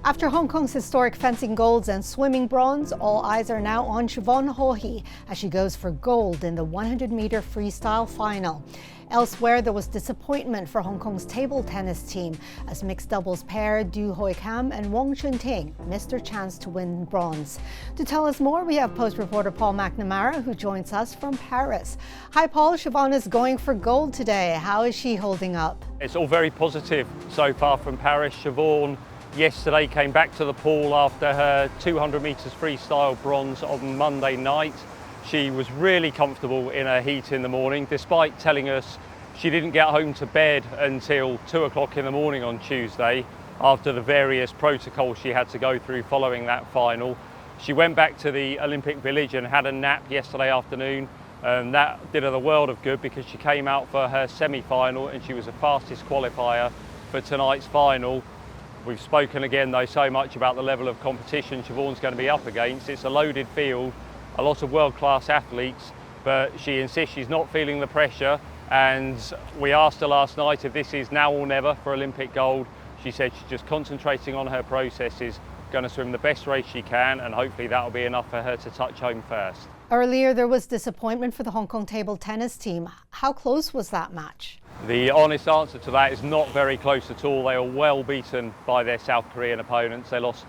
After Hong Kong's historic fencing golds and swimming bronze, all eyes are now on Siobhan Haughey as she goes for gold in the 100-meter freestyle final. Elsewhere, there was disappointment for Hong Kong's table tennis team as mixed doubles pair Hoi-kem and Wong Chun-ting missed their chance to win bronze. To tell us more, we have Post reporter Paul McNamara, who joins us from Paris. Hi Paul, Siobhan is going for gold today. How is she holding up? It's all very positive so far from Paris. Siobhan yesterday came back to the pool after her 200 metres freestyle bronze on Monday night. She was really comfortable in her heat in the morning, despite telling us she didn't get home to bed until 2 o'clock in the morning on Tuesday after the various protocols she had to go through following that final. She went back to the Olympic Village and had a nap yesterday afternoon, and that did her the world of good because she came out for her semi-final and she was the fastest qualifier for tonight's final. We've spoken again though so much about the level of competition Siobhan's going to be up against. It's a loaded field, a lot of world-class athletes, but she insists she's not feeling the pressure, and we asked her last night if this is now or never for Olympic gold. She said she's just concentrating on her processes, going to swim the best race she can, and hopefully that'll be enough for her to touch home first. Earlier there was disappointment for the Hong Kong table tennis team. How close was that match? The honest answer to that is not very close at all. They were well beaten by their South Korean opponents. They lost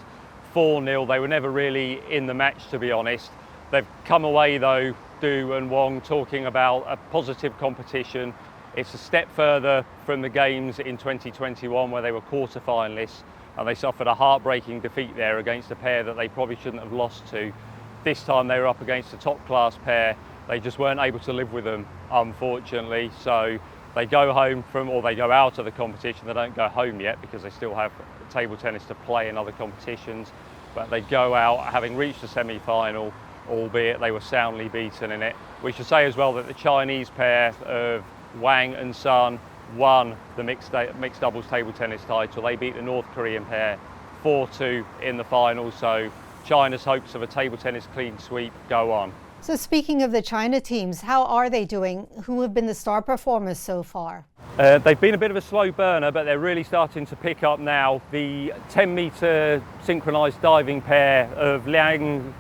4-0. They were never really in the match, to be honest. They've come away though, Du and Wong, talking about a positive competition. It's a step further from the games in 2021 where they were quarter-finalists and they suffered a heartbreaking defeat there against a pair that they probably shouldn't have lost to. This time they were up against a top-class pair. They just weren't able to live with them, unfortunately. So they go home from, or they go out of the competition. They don't go home yet because they still have table tennis to play in other competitions. But they go out having reached the semi-final, albeit they were soundly beaten in it. We should say as well that the Chinese pair of Wang and Sun won the mixed doubles table tennis title. They beat the North Korean pair 4-2 in the final. So China's hopes of a table tennis clean sweep go on. So speaking of the China teams, how are they doing? Who have been the star performers so far? They've been a bit of a slow burner, but they're really starting to pick up now. The 10-metre synchronised diving pair of Liang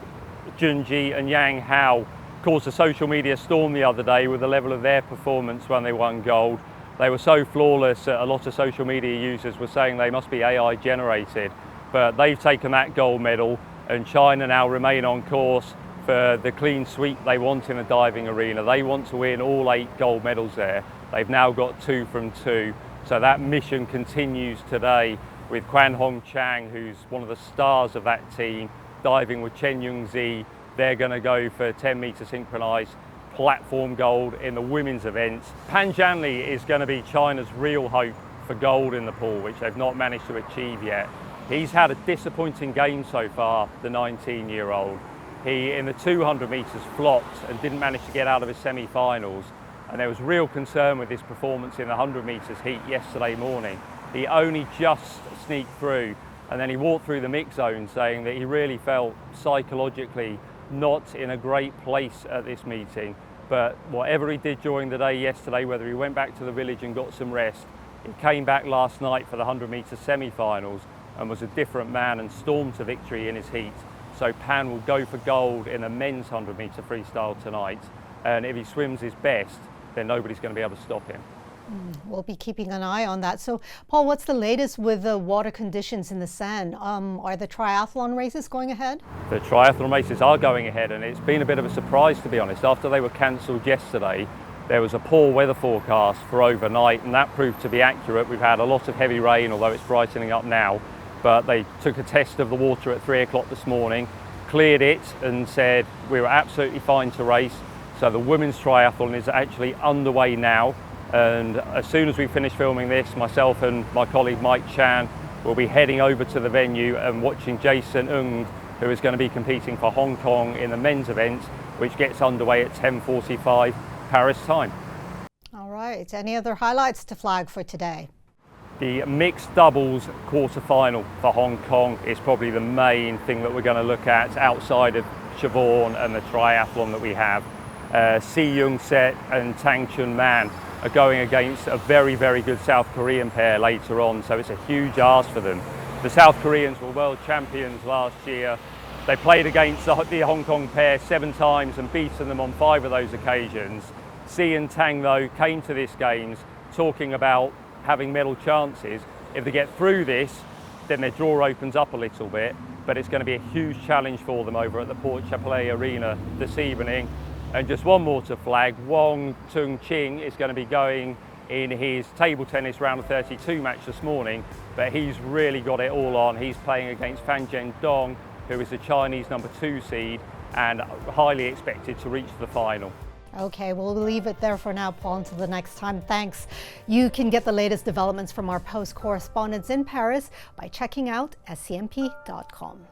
Junji and Yang Hao caused a social media storm the other day with the level of their performance when they won gold. They were so flawless that a lot of social media users were saying they must be AI generated, but they've taken that gold medal, and China now remain on course for the clean sweep they want in the diving arena. They want to win all 8 gold medals there. They've now got 2 from 2. So that mission continues today with Quan Hong Chang, who's one of the stars of that team, diving with Chen Yungzi. They're going to go for 10-metre synchronised platform gold in the women's events. Pan Zhanli is going to be China's real hope for gold in the pool, which they've not managed to achieve yet. He's had a disappointing game so far, the 19-year-old. He, in the 200 metres, flopped and didn't manage to get out of his semi-finals. And there was real concern with his performance in the 100 metres heat yesterday morning. He only just sneaked through, and then he walked through the mix zone saying that he really felt psychologically not in a great place at this meeting. But whatever he did during the day yesterday, whether he went back to the village and got some rest, he came back last night for the 100 metre semi-finals and was a different man and stormed to victory in his heat. So Pan will go for gold in the men's 100 metre freestyle tonight, and if he swims his best, then nobody's going to be able to stop him. We'll be keeping an eye on that. So Paul, what's the latest with the water conditions in the Seine? Are the triathlon races going ahead? The triathlon races are going ahead, and it's been a bit of a surprise, to be honest. After they were cancelled yesterday, there was a poor weather forecast for overnight, and that proved to be accurate. We've had a lot of heavy rain, although it's brightening up now. But they took a test of the water at 3 o'clock this morning, cleared it and said we were absolutely fine to race. So the women's triathlon is actually underway now. And as soon as we finish filming this, myself and my colleague Mike Chan will be heading over to the venue and watching Jason Ng, who is going to be competing for Hong Kong in the men's event, which gets underway at 10:45 Paris time. All right. Any other highlights to flag for today? The mixed doubles quarter-final for Hong Kong is probably the main thing that we're going to look at outside of Siobhan and the triathlon that we have. Si Young-set and Tang Chun-man are going against a very, very good South Korean pair later on, so it's a huge ask for them. The South Koreans were world champions last year. They played against the Hong Kong pair 7 times and beaten them on 5 of those occasions. Si and Tang, though, came to this Games talking about having medal chances. If they get through this, then their draw opens up a little bit, but it's going to be a huge challenge for them over at the Port Chapelet Arena this evening. And just one more to flag, Wong Chuqin is going to be going in his table tennis round of 32 match this morning, but he's really got it all on. He's playing against Fan Zhendong, who is the Chinese number 2 seed and highly expected to reach the final. Okay, we'll leave it there for now, Paul, until the next time. Thanks. You can get the latest developments from our post correspondents in Paris by checking out scmp.com.